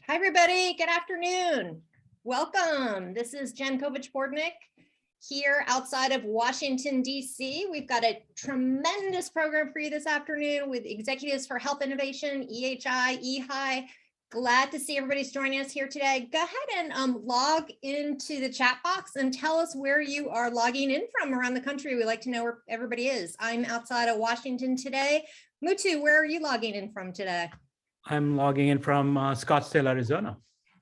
Hi, everybody. Good afternoon. Welcome. This is Jen Kovich-Bordnick here outside of Washington, D.C. We've got a tremendous program for you this afternoon with Executives for Health Innovation, EHI, EHI. Glad to see everybody's joining us here today. Go ahead and log into the chat box and tell us where you are logging in from around the country. We'd like to know where everybody is. I'm outside of Washington today. Muthu, where are you logging in from today? I'm logging in from Scottsdale, Arizona.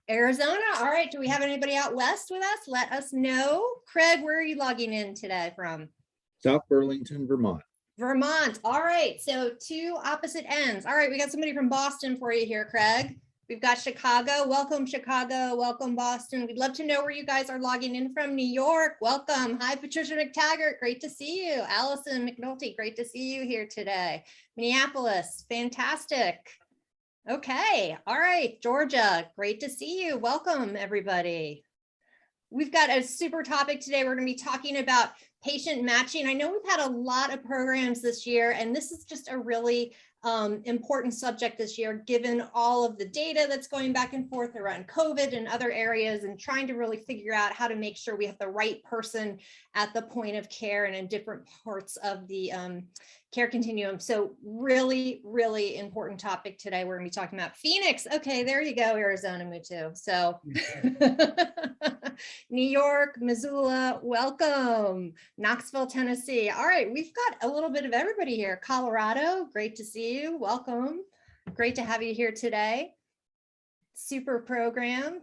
Arizona. All right. Do we have anybody out west with us? Let us know. Craig, where are you logging in today from? South Burlington, Vermont. Vermont. All right. So two opposite ends. All right. We got somebody from Boston for you here, Craig. We've got Chicago. Welcome, Chicago. Welcome, Boston. We'd love to know where you guys are logging in from. New York. Welcome. Hi, Patricia McTaggart. Great to see you. Allison McNulty. Great to see you here today. Minneapolis. Fantastic. Okay. All right. Georgia. Great to see you. Welcome, everybody. We've got a super topic today. We're going to be talking about patient matching. I know we've had a lot of programs this year, and this is just a really important subject this year, given all of the data that's going back and forth around COVID and other areas, and trying to really figure out how to make sure we have the right person at the point of care and in different parts of the care continuum. So really, really important topic today. We're going to be talking about Phoenix. Okay, there you go, Arizona, Muthu. So New York, Missoula, welcome. Knoxville, Tennessee. All right, we've got a little bit of everybody here. Colorado, great to see you. Welcome. Great to have you here today. Super program.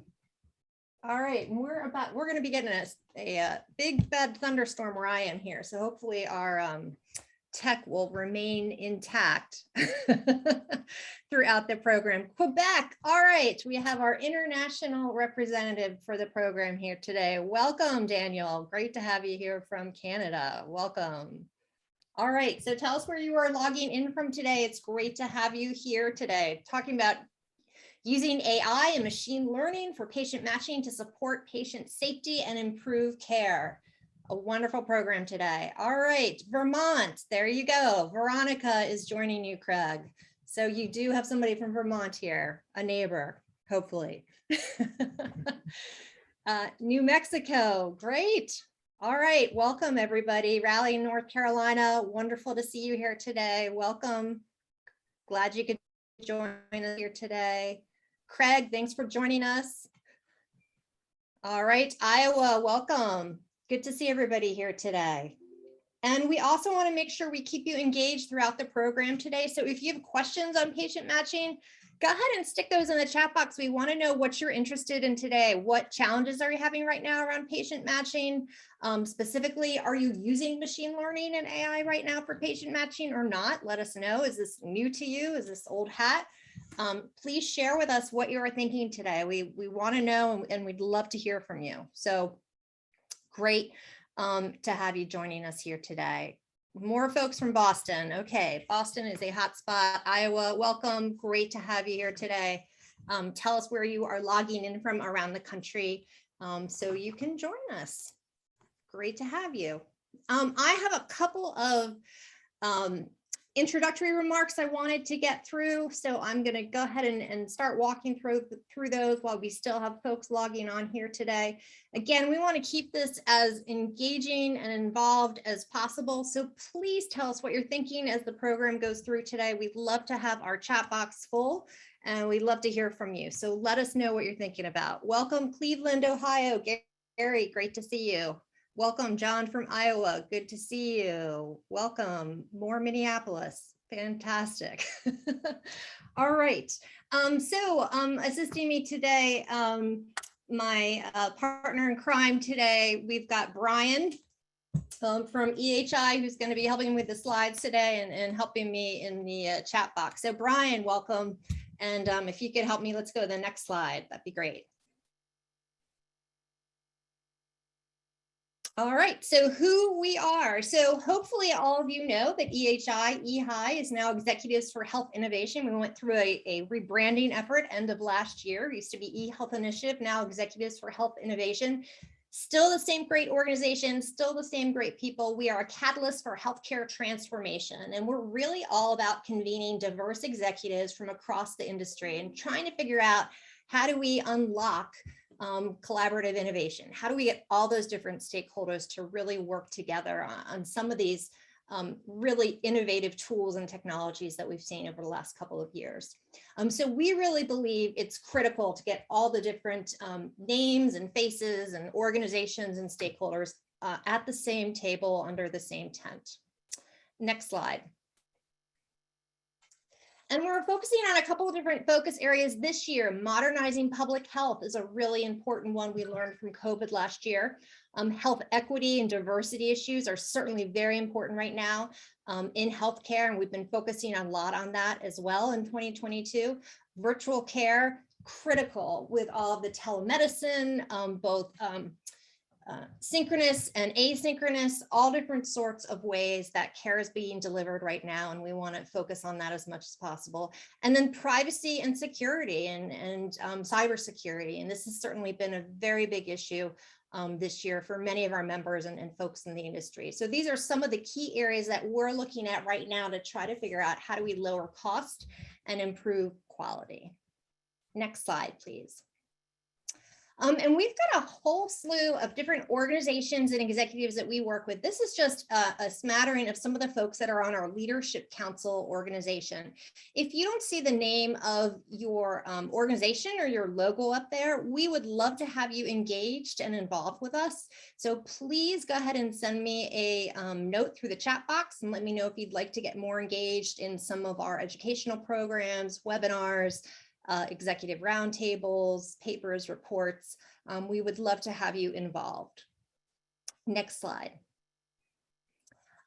All right, we're going to be getting a big bad thunderstorm where I am here. So hopefully our tech will remain intact throughout the program. Quebec. All right, we have our international representative for the program here today. Welcome, Daniel. Great to have you here from Canada. Welcome. All right, so tell us where you are logging in from today. It's great to have you here today, talking about using AI and machine learning for patient matching to support patient safety and improve care. A wonderful program today. All right, Vermont, there you go. Veronica is joining you, Craig. So you do have somebody from Vermont here, a neighbor, hopefully. New Mexico, great. All right, welcome everybody. Raleigh, North Carolina, wonderful to see you here today. Welcome. Glad you could join us here today. Craig, thanks for joining us. All right, Iowa, welcome. Good to see everybody here today. And we also want to make sure we keep you engaged throughout the program today. So if you have questions on patient matching, go ahead and stick those in the chat box. We want to know what you're interested in today. What challenges are you having right now around patient matching? Specifically, are you using machine learning and AI right now for patient matching or not? Let us know. Is this new to you? Is this old hat? Please share with us what you are thinking today. We want to know, and we'd love to hear from you. So great to have you joining us here today. More folks from Boston. Okay, Boston is a hot spot. Iowa, welcome. Great to have you here today. Tell us where you are logging in from around the country so you can join us. Great to have you. I have a couple of introductory remarks I wanted to get through. So I'm going to go ahead and start walking through those while we still have folks logging on here today. Again, we want to keep this as engaging and involved as possible. So please tell us what you're thinking as the program goes through today. We'd love to have our chat box full and we'd love to hear from you. So let us know what you're thinking about. Welcome, Cleveland, Ohio. Gary, great to see you. Welcome, John from Iowa. Good to see you. Welcome, more Minneapolis. Fantastic. All right. Assisting me today, my partner in crime today, we've got Brian from EHI, who's going to be helping with the slides today and helping me in the chat box. So Brian, welcome. And if you could help me, let's go to the next slide. That'd be great. All right, so who we are. So hopefully all of you know that EHI is now Executives for Health Innovation. We went through a rebranding effort end of last year. It used to be eHealth Initiative, now Executives for Health Innovation. Still the same great organization, still the same great people. We are a catalyst for healthcare transformation. And we're really all about convening diverse executives from across the industry and trying to figure out How do we unlock collaborative innovation? How do we get all those different stakeholders to really work together on some of these really innovative tools and technologies that we've seen over the last couple of years? So we really believe it's critical to get all the different names and faces and organizations and stakeholders at the same table under the same tent. Next slide. And we're focusing on a couple of different focus areas this year. Modernizing public health is a really important one we learned from COVID last year. Health equity and diversity issues are certainly very important right now in healthcare, and we've been focusing a lot on that as well in 2022. Virtual care, critical with all of the telemedicine, both synchronous and asynchronous, all different sorts of ways that care is being delivered right now, and we want to focus on that as much as possible. And then privacy and security and cybersecurity, and this has certainly been a very big issue this year for many of our members and folks in the industry. So these are some of the key areas that we're looking at right now to try to figure out how do we lower cost and improve quality. Next slide, please. And we've got a whole slew of different organizations and executives that we work with. This is just a smattering of some of the folks that are on our leadership council organization. If you don't see the name of your organization or your logo up there, we would love to have you engaged and involved with us. So please go ahead and send me a note through the chat box and let me know if you'd like to get more engaged in some of our educational programs, webinars, executive roundtables, papers, reports. We would love to have you involved. Next slide.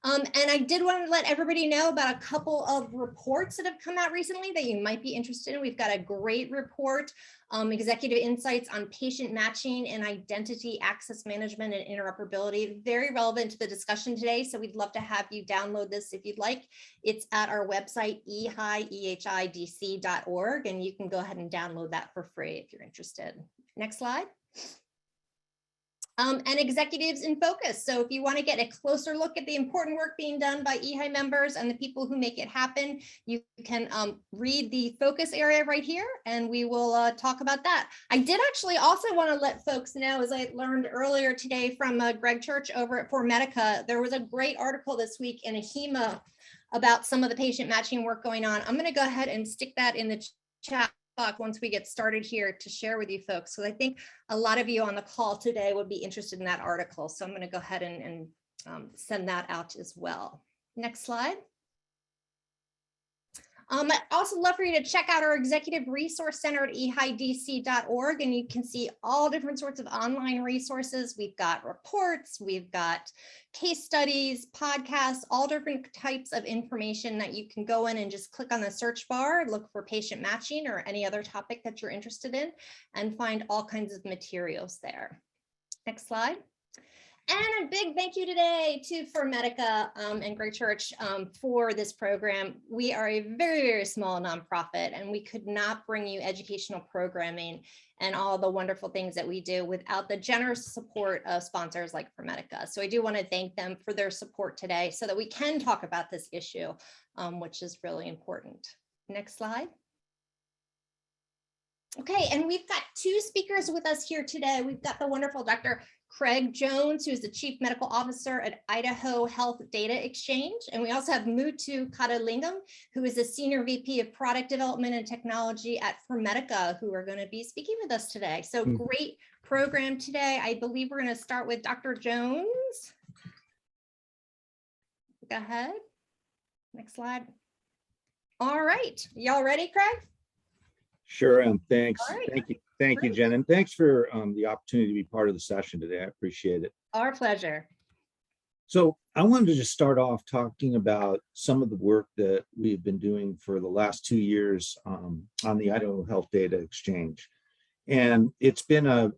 And I did want to let everybody know about a couple of reports that have come out recently that you might be interested in. We've got a great report, Executive Insights on Patient Matching and Identity Access Management and Interoperability, very relevant to the discussion today. So we'd love to have you download this if you'd like. It's at our website, ehidc.org, and you can go ahead and download that for free if you're interested. Next slide. And executives in focus. So if you want to get a closer look at the important work being done by EHI members and the people who make it happen, you can read the focus area right here, and we will talk about that. I did actually also want to let folks know, as I learned earlier today from Greg Church over at ProMedica, there was a great article this week in AHIMA about some of the patient matching work going on. I'm going to go ahead and stick that in the chat once we get started here to share with you folks. So I think a lot of you on the call today would be interested in that article. So I'm going to go ahead and send that out as well. Next slide. I'd also love for you to check out our Executive Resource Center at ehidc.org, and you can see all different sorts of online resources. We've got reports, we've got case studies, podcasts, all different types of information that you can go in and just click on the search bar, look for patient matching or any other topic that you're interested in, and find all kinds of materials there. Next slide. And a big thank you today to ProMedica and Greg Church for this program. We are a very, very small nonprofit, and we could not bring you educational programming and all the wonderful things that we do without the generous support of sponsors like ProMedica. So I do want to thank them for their support today so that we can talk about this issue, which is really important. Next slide. Okay, and we've got two speakers with us here today. We've got the wonderful Dr. Craig Jones, who is the Chief Medical Officer at Idaho Health Data Exchange. And we also have Muthu Kuttalingam, who is the Senior VP of Product Development and Technology at ProMedica, who are going to be speaking with us today. So great program today. I believe we're going to start with Dr. Jones. Go ahead. Next slide. All right. Y'all ready, Craig? Sure am. Thanks. All right. Thank you. Thank you, Jen. And thanks for the opportunity to be part of the session today. I appreciate it. Our pleasure. So I wanted to just start off talking about some of the work that we've been doing for the last 2 years on the Idaho Health Data Exchange. And it's been a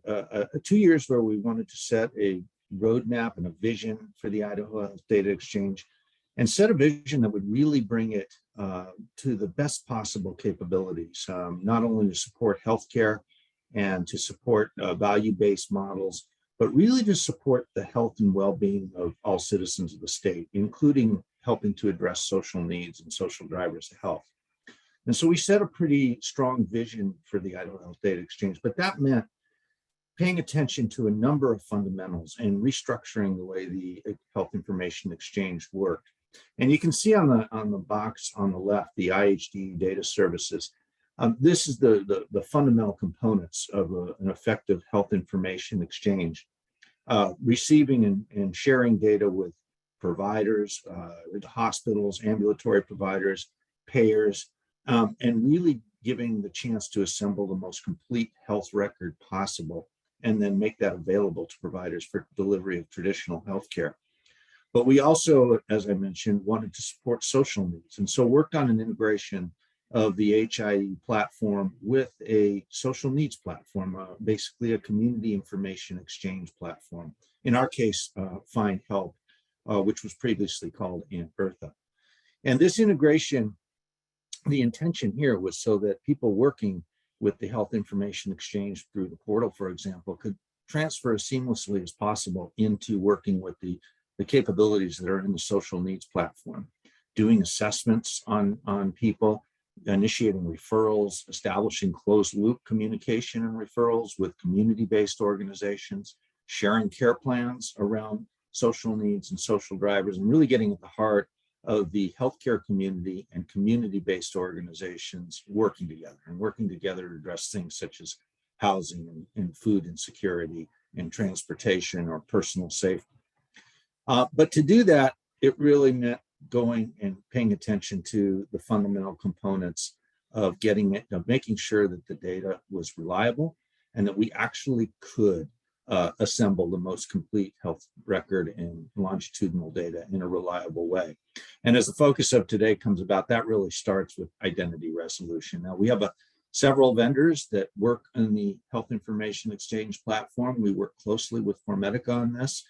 2 years where we wanted to set a roadmap and a vision for the Idaho Health Data Exchange and set a vision that would really bring it to the best possible capabilities, not only to support healthcare and to support value-based models, but really to support the health and well-being of all citizens of the state, including helping to address social needs and social drivers of health. And so we set a pretty strong vision for the Idaho Health Data Exchange, but that meant paying attention to a number of fundamentals and restructuring the way the Health Information Exchange worked. And you can see on the box on the left, the IHD data services. This is the fundamental components of an effective health information exchange. Receiving and sharing data with providers, with hospitals, ambulatory providers, payers, and really giving the chance to assemble the most complete health record possible, and then make that available to providers for delivery of traditional healthcare. But we also, as I mentioned, wanted to support social needs, and so worked on an integration of the HIE platform with a social needs platform, basically a community information exchange platform. In our case, Find Help, which was previously called Aunt Bertha. And this integration, the intention here was so that people working with the Health Information Exchange through the portal, for example, could transfer as seamlessly as possible into working with the capabilities that are in the social needs platform, doing assessments on people, initiating referrals, establishing closed loop communication and referrals with community-based organizations, sharing care plans around social needs and social drivers, and really getting at the heart of the healthcare community and community-based organizations working together to address things such as housing and food insecurity and transportation or personal safety. But to do that, it really meant going and paying attention to the fundamental components of making sure that the data was reliable and that we actually could assemble the most complete health record and longitudinal data in a reliable way. And as the focus of today comes about, that really starts with identity resolution. Now, we have several vendors that work on the Health Information Exchange platform. We work closely with Formedica on this.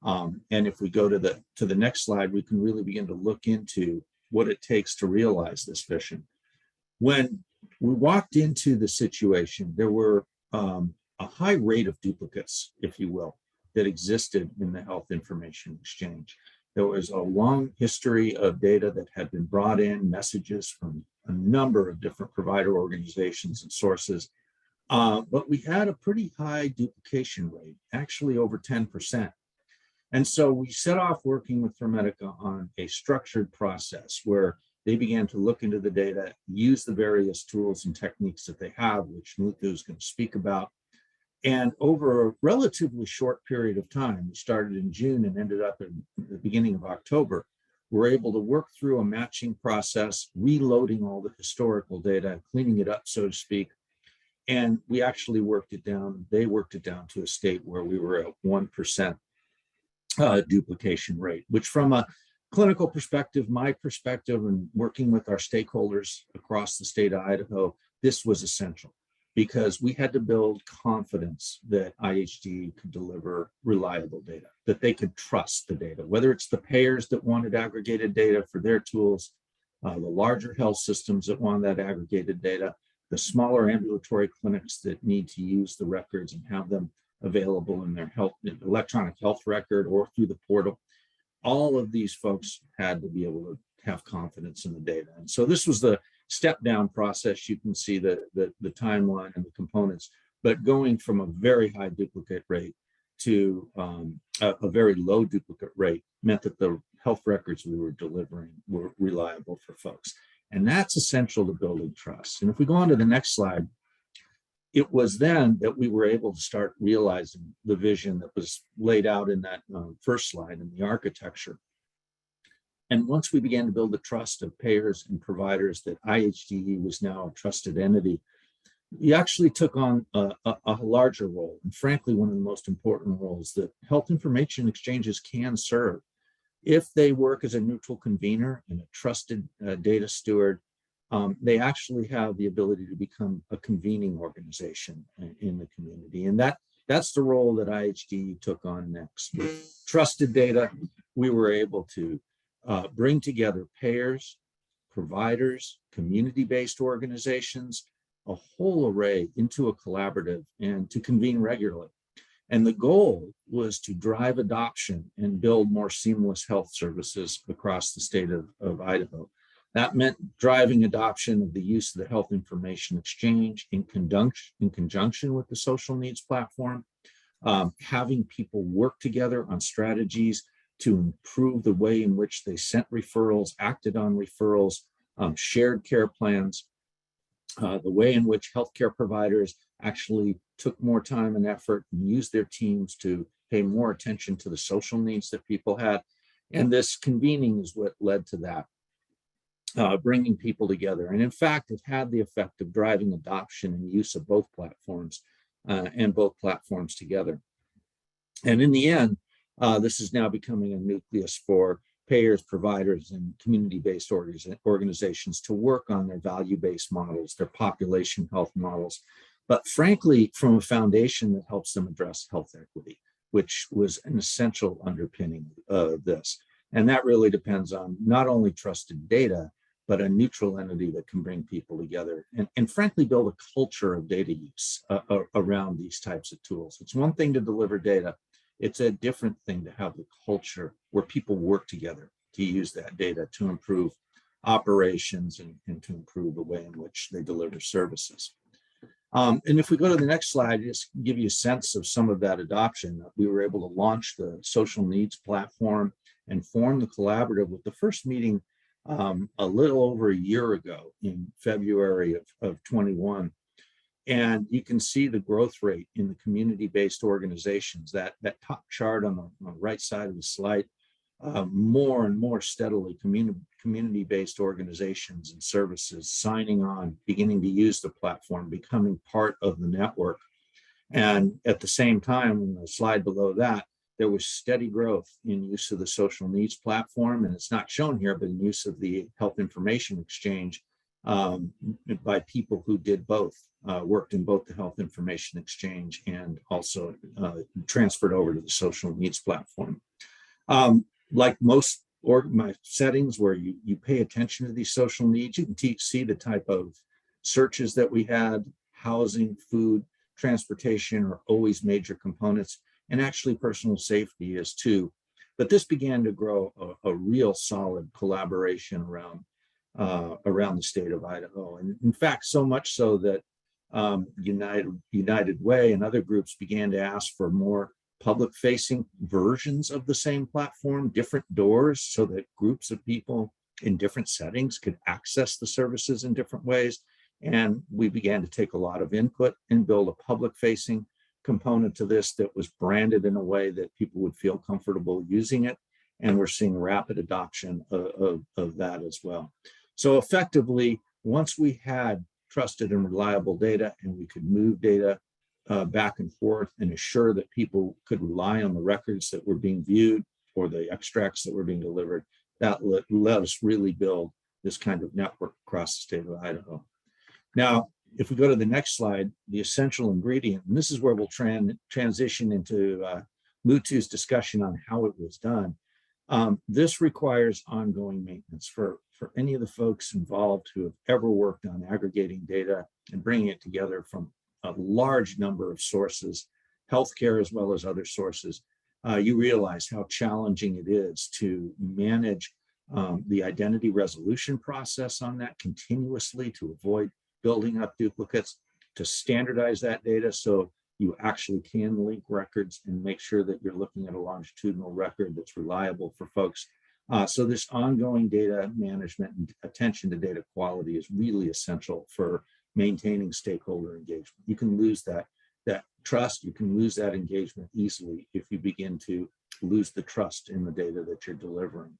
And if we go to the next slide, we can really begin to look into what it takes to realize this vision. When we walked into the situation, there were a high rate of duplicates, if you will, that existed in the Health Information Exchange. There was a long history of data that had been brought in, messages from a number of different provider organizations and sources, but we had a pretty high duplication rate, actually over 10%. And so we set off working with Formedica on a structured process where they began to look into the data, use the various tools and techniques that they have, which Muthu is going to speak about. And over a relatively short period of time, we started in June and ended up in the beginning of October, we're able to work through a matching process, reloading all the historical data, cleaning it up, so to speak. And we actually worked it down. They worked it down to a state where we were at 1% duplication rate, which from a clinical perspective, my perspective, and working with our stakeholders across the state of Idaho, this was essential because we had to build confidence that IHD could deliver reliable data, that they could trust the data, whether it's the payers that wanted aggregated data for their tools, the larger health systems that want that aggregated data, the smaller ambulatory clinics that need to use the records and have them available in their electronic health record or through the portal. All of these folks had to be able to have confidence in the data. And so this was the step down process. You can see the timeline and the components, but going from a very high duplicate rate to a very low duplicate rate meant that the health records we were delivering were reliable for folks. And that's essential to building trust. And if we go on to the next slide, it was then that we were able to start realizing the vision that was laid out in that first slide in the architecture. And once we began to build the trust of payers and providers that IHDE was now a trusted entity, we actually took on a larger role. And frankly, one of the most important roles that health information exchanges can serve. If they work as a neutral convener and a trusted data steward, they actually have the ability to become a convening organization in the community. And that's the role that IHD took on next. With trusted data, we were able to bring together payers, providers, community-based organizations, a whole array into a collaborative and to convene regularly. And the goal was to drive adoption and build more seamless health services across the state of Idaho. That meant driving adoption of the use of the health information exchange in conjunction with the social needs platform, having people work together on strategies to improve the way in which they sent referrals, acted on referrals, shared care plans, the way in which healthcare providers actually took more time and effort and used their teams to pay more attention to the social needs that people had. And this convening is what led to that, bringing people together. And in fact, it had the effect of driving adoption and use of both platforms and both platforms together. And in the end, this is now becoming a nucleus for payers, providers, and community-based organizations to work on their value-based models, their population health models, but frankly, from a foundation that helps them address health equity, which was an essential underpinning of this. And that really depends on not only trusted data, but a neutral entity that can bring people together and frankly, build a culture of data use around these types of tools. It's one thing to deliver data. It's a different thing to have the culture where people work together to use that data to improve operations and to improve the way in which they deliver services. And if we go to the next slide, just give you a sense of some of that adoption. We were able to launch the social needs platform and form the collaborative with the first meeting a little over a year ago in February of 21. And you can see the growth rate in the community-based organizations, that top chart on the right side of the slide, more and more steadily community-based organizations and services signing on, beginning to use the platform, becoming part of the network. And at the same time, in the slide below that, there was steady growth in use of the social needs platform. And it's not shown here, but in use of the health information exchange by people who did both, worked in both the health information exchange and also transferred over to the social needs platform. Like most my settings where you pay attention to these social needs, you can see the type of searches that we had. Housing, food, transportation are always major components, and actually personal safety is too. But this began to grow a real solid collaboration around the state of Idaho. And in fact, so much so that United Way and other groups began to ask for more public-facing versions of the same platform, different doors, so that groups of people in different settings could access the services in different ways. And we began to take a lot of input and build a public-facing component to this that was branded in a way that people would feel comfortable using it. And we're seeing rapid adoption of that as well. So effectively, once we had trusted and reliable data and we could move data back and forth and assure that people could rely on the records that were being viewed or the extracts that were being delivered, that let us really build this kind of network across the state of Idaho. Now, if we go to the next slide, the essential ingredient, and this is where we'll transition into Muthu's discussion on how it was done. This requires ongoing maintenance for any of the folks involved who have ever worked on aggregating data and bringing it together from a large number of sources, healthcare as well as other sources. You realize how challenging it is to manage the identity resolution process on that continuously to avoid building up duplicates, to standardize that data so you actually can link records and make sure that you're looking at a longitudinal record that's reliable for folks. So this ongoing data management and attention to data quality is really essential for maintaining stakeholder engagement. You can lose that trust, you can lose that engagement easily if you begin to lose the trust in the data that you're delivering.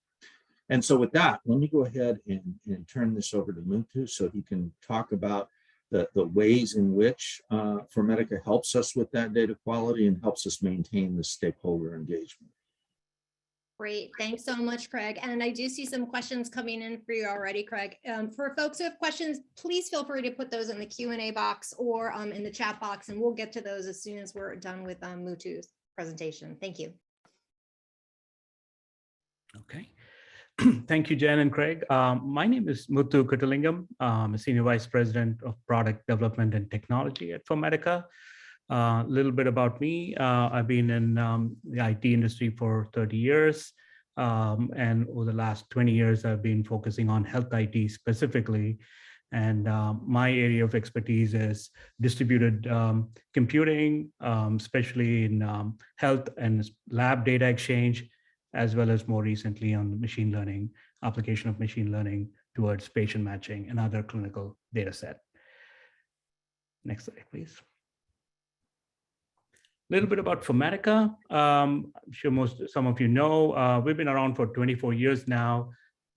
And so with that, let me go ahead and turn this over to Muthu so he can talk about the ways in which Formedica helps us with that data quality and helps us maintain the stakeholder engagement. Great, thanks so much, Craig. And I do see some questions coming in for you already, Craig. For folks who have questions, please feel free to put those in the Q&A box or in the chat box, and we'll get to those as soon as we're done with Muthu's presentation. Thank you. Okay. Thank you, Jen and Craig. My name is Muthu Kuttalingam. I'm a Senior Vice President of Product Development and Technology at Formedica. A little bit about me. I've been in the IT industry for 30 years. And over the last 20 years, I've been focusing on health IT specifically. And my area of expertise is distributed computing, especially in health and lab data exchange, as well as more recently on the machine learning, application of machine learning towards patient matching and other clinical data set. Next slide, please. A little bit about Informatica. I'm sure some of you know, we've been around for 24 years now,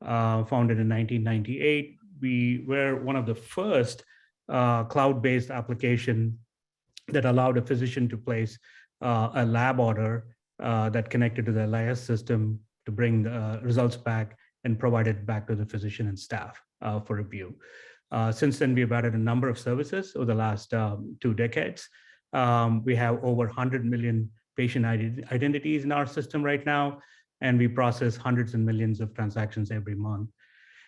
founded in 1998. We were one of the first cloud-based application that allowed a physician to place a lab order that connected to the LIS system to bring the results back and provide it back to the physician and staff for review. Since then, we've added a number of services over the last 2 decades. We have over 100 million patient identities in our system right now, and we process hundreds and millions of transactions every month.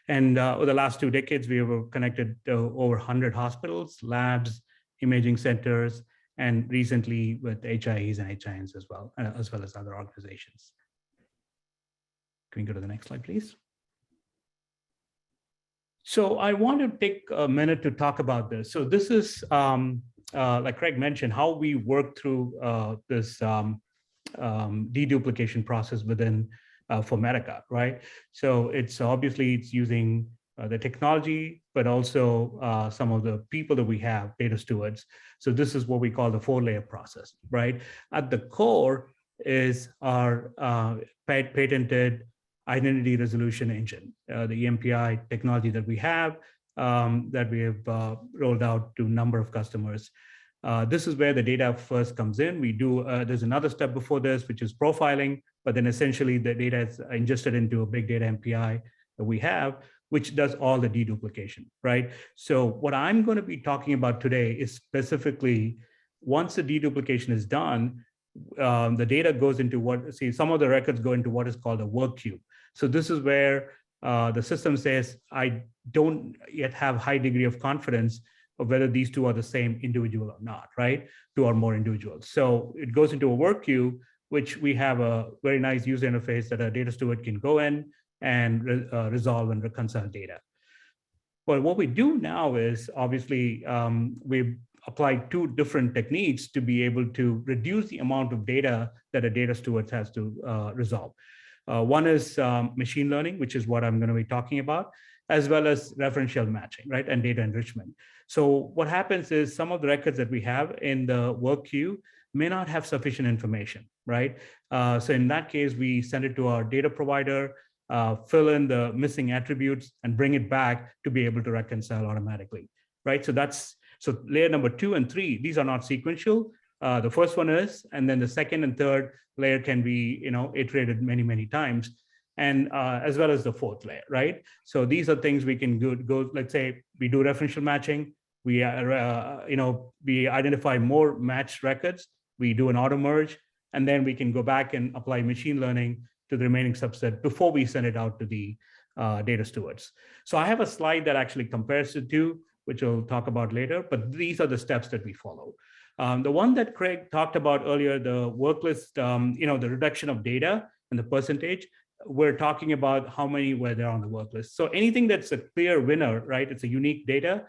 And over the last 2 decades, we have connected over 100 hospitals, labs, imaging centers, and recently with HIEs and HINs as well as other organizations. Can we go to the next slide, please? So I want to take a minute to talk about this. So this is, like Craig mentioned, how we work through this deduplication process within Informatica, right? So it's using the technology, but also some of the people that we have, data stewards. So this is what we call the 4-layer process, right? At the core is our patented identity resolution engine, the EMPI technology that we have, that we have rolled out to a number of customers. This is where the data first comes in. We do, there's another step before this, which is profiling, but then essentially the data is ingested into a big data MPI that we have, which does all the deduplication, right? So what I'm going to be talking about today is specifically, once the deduplication is done, the data goes into some of the records go into what is called a work queue. So this is where the system says, I don't yet have high degree of confidence of whether these two are the same individual or not, right? 2 or more individuals. So it goes into a work queue, which we have a very nice user interface that a data steward can go in and resolve and reconcile data. But what we do now is obviously we've applied 2 different techniques to be able to reduce the amount of data that a data steward has to resolve. One is machine learning, which is what I'm going to be talking about, as well as referential matching, right, and data enrichment. So what happens is some of the records that we have in the work queue may not have sufficient information, right? So in that case, we send it to our data provider, fill in the missing attributes, and bring it back to be able to reconcile automatically, right? So layer number 2 and 3, these are not sequential. The first one is, and then the second and third layer can be, iterated many, many times, and as well as the 4th layer, right? So these are things we can go. Let's say we do referential matching. We we identify more matched records. We do an auto merge, and then we can go back and apply machine learning to the remaining subset before we send it out to the data stewards. So I have a slide that actually compares the 2, which we'll talk about later, but these are the steps that we follow. The one that Craig talked about earlier, the work list, the reduction of data and the percentage, we're talking about how many were there on the work list. So anything that's a clear winner, right? It's a unique data,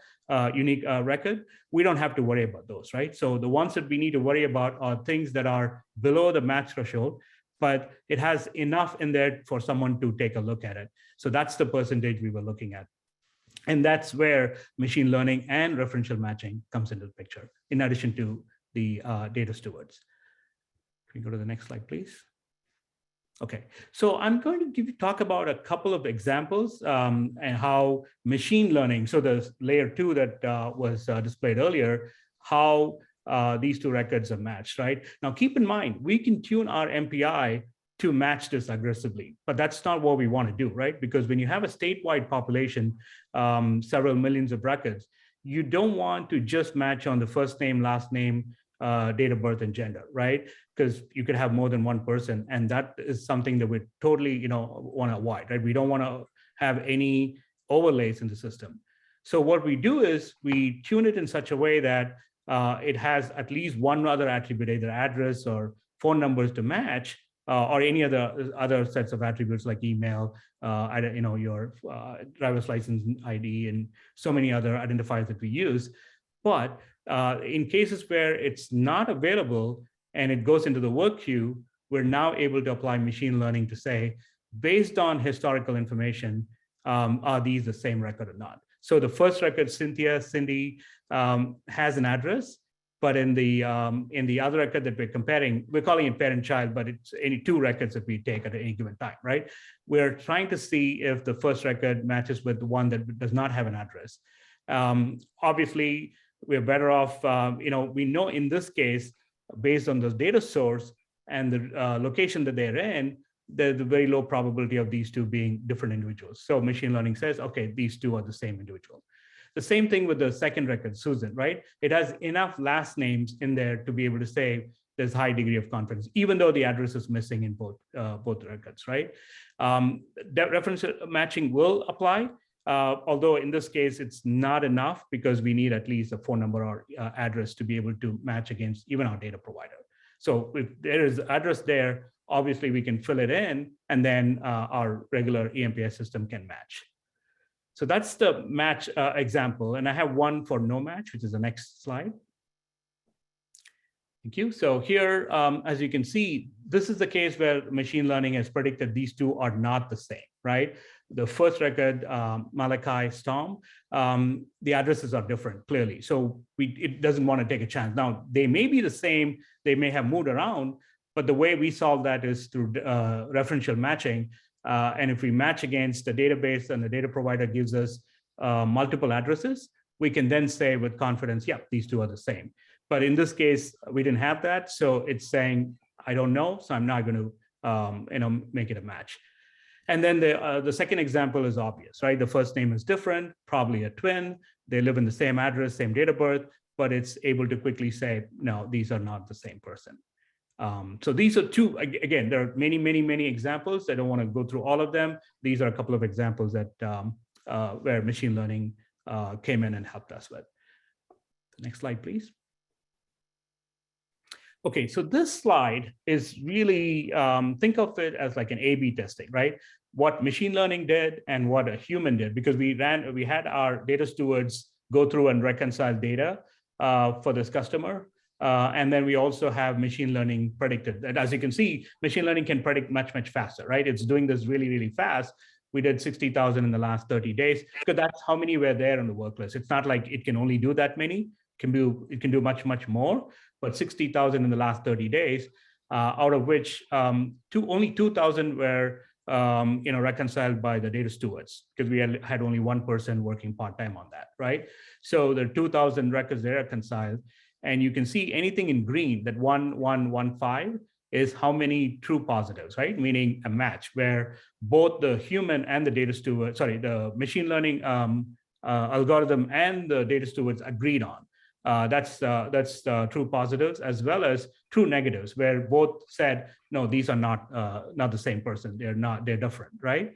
unique record. We don't have to worry about those, right? So the ones that we need to worry about are things that are below the match threshold, but it has enough in there for someone to take a look at it. So that's the percentage we were looking at. And that's where machine learning and referential matching comes into the picture, in addition to the data stewards. Can we go to the next slide, please? Okay, so I'm going to talk about a couple of examples and how machine learning, so the layer 2 that was displayed earlier, how these 2 records are matched, right? Now, keep in mind, we can tune our MPI to match this aggressively, but that's not what we want to do, right? Because when you have a statewide population, several millions of records, you don't want to just match on the first name, last name, date of birth and gender, right? Because you could have more than one person, and that is something that we totally, want to avoid, right? We don't want to have any overlays in the system. So what we do is we tune it in such a way that it has at least one other attribute, either address or phone numbers to match, or any other sets of attributes like email, your driver's license ID, and so many other identifiers that we use. But in cases where it's not available and it goes into the work queue, we're now able to apply machine learning to say, based on historical information, are these the same record or not? So the first record, Cindy, has an address, but in the other record that we're comparing, we're calling it parent-child, but it's any two records that we take at any given time, right? We're trying to see if the first record matches with the one that does not have an address. Obviously, we're better off, we know in this case, based on the data source and the location that they're in, there's a very low probability of these two being different individuals. So machine learning says, okay, these two are the same individual. The same thing with the second record, Susan, right? It has enough last names in there to be able to say there's high degree of confidence, even though the address is missing in both records, right? That reference matching will apply, although in this case, it's not enough because we need at least a phone number or address to be able to match against even our data provider. So if there is address there, obviously we can fill it in, and then our regular EMPS system can match. So that's the match example. And I have one for no match, which is the next slide. Thank you. So here, as you can see, this is the case where machine learning has predicted these two are not the same, right? The first record, Malachi Storm, the addresses are different, clearly. So it doesn't want to take a chance. Now, they may be the same, they may have moved around, but the way we solve that is through referential matching. And if we match against the database and the data provider gives us multiple addresses, we can then say with confidence, yeah, these two are the same. But in this case, we didn't have that. So it's saying, I don't know, so I'm not going to make it a match. And then the second example is obvious, right? The first name is different, probably a twin. They live in the same address, same date of birth, but it's able to quickly say, no, these are not the same person. So these are two, again, there are many, many, many examples. I don't want to go through all of them. These are a couple of examples that where machine learning came in and helped us with. Next slide, please. Okay, so this slide is really, think of it as like an A/B testing, right? What machine learning did and what a human did, because we had our data stewards go through and reconcile data for this customer. And then we also have machine learning predicted. And as you can see, machine learning can predict much, much faster, right? It's doing this really, really fast. We did 60,000 in the last 30 days, because that's how many were there on the work list. It's not like it can only do that many. It can do much, much more, but 60,000 in the last 30 days, out of which only 2,000 were reconciled by the data stewards, because we had only one person working part-time on that, right? So the 2,000 records they reconciled, and you can see anything in green, that 1115 is how many true positives, right? Meaning a match where both the human and the data steward, the machine learning algorithm and the data stewards agreed on. That's true positives, as well as true negatives, where both said, no, these are not the same person. They're different, right?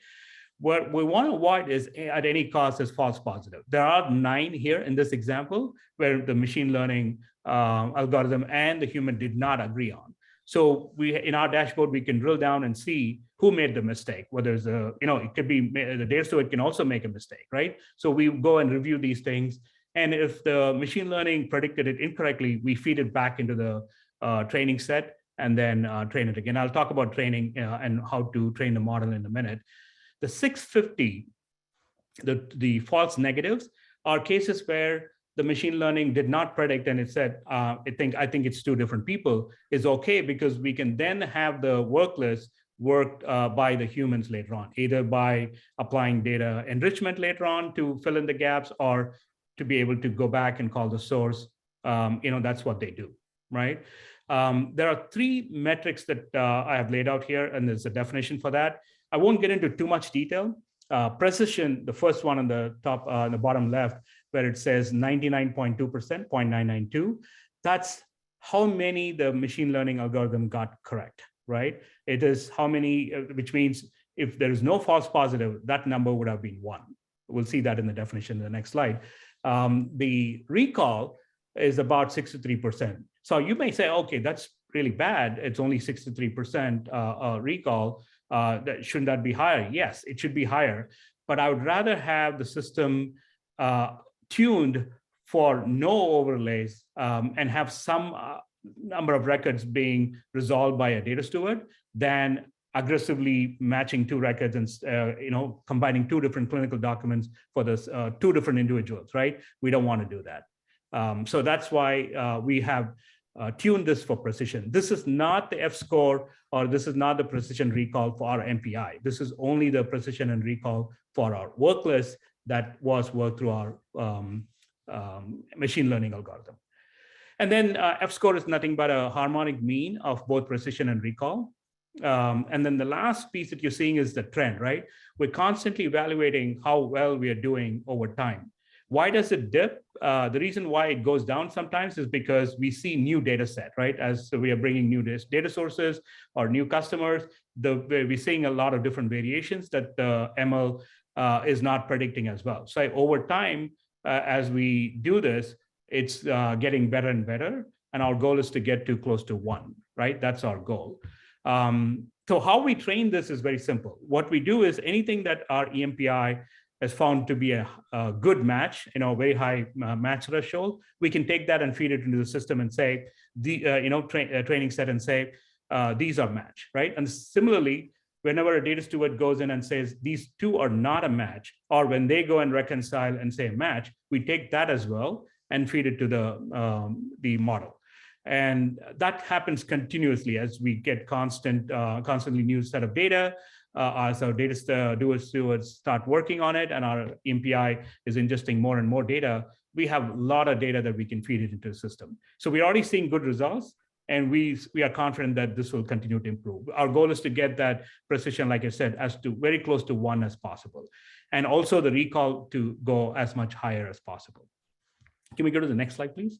What we want to avoid is at any cost is false positive. There are 9 here in this example where the machine learning algorithm and the human did not agree on. So in our dashboard, we can drill down and see who made the mistake, whether it's it could be the data steward can also make a mistake, right? So we go and review these things. And if the machine learning predicted it incorrectly, we feed it back into the training set and then train it again. I'll talk about training and how to train the model in a minute. The 650, the false negatives, are cases where the machine learning did not predict and it said, I think it's 2 different people, is okay, because we can then have the work list worked by the humans later on, either by applying data enrichment later on to fill in the gaps, or to be able to go back and call the source. That's what they do, right? There are 3 metrics that I have laid out here, and there's a definition for that. I won't get into too much detail. Precision, the first one on the top, the bottom left, where it says 99.2%, 0.992. That's how many the machine learning algorithm got correct, right? It is how many, which means if there is no false positive, that number would have been 1. We'll see that in the definition in the next slide. The recall is about 63%. So you may say, okay, that's really bad. It's only 63% recall. Shouldn't that be higher? Yes, it should be higher. But I would rather have the system tuned for no overlays and have some number of records being resolved by a data steward than aggressively matching two records and combining two different clinical documents for this two different individuals, right? We don't want to do that. So that's why we have tuned this for precision. This is not the F-score, or this is not the precision recall for our MPI. This is only the precision and recall for our work list that was worked through our machine learning algorithm. And then F-score is nothing but a harmonic mean of both precision and recall. And then the last piece that you're seeing is the trend, right? We're constantly evaluating how well we are doing over time. Why does it dip? The reason why it goes down sometimes is because we see new data set, right? As we are bringing new data sources or new customers, we're seeing a lot of different variations that the ML is not predicting as well. So over time, as we do this, it's getting better and better. And our goal is to get to close to 1, right? That's our goal. So how we train this is very simple. What we do is anything that our EMPI has found to be a good match, very high match threshold, we can take that and feed it into the system and say, training set and say, these are match, right? And similarly, whenever a data steward goes in and says, these two are not a match, or when they go and reconcile and say match, we take that as well and feed it to the model. And that happens continuously as we get constantly new set of data, as our data stewards start working on it, and our MPI is ingesting more and more data. We have a lot of data that we can feed it into the system. So we're already seeing good results, and we are confident that this will continue to improve. Our goal is to get that precision, like I said, as to very close to 1 as possible, and also the recall to go as much higher as possible. Can we go to the next slide, please?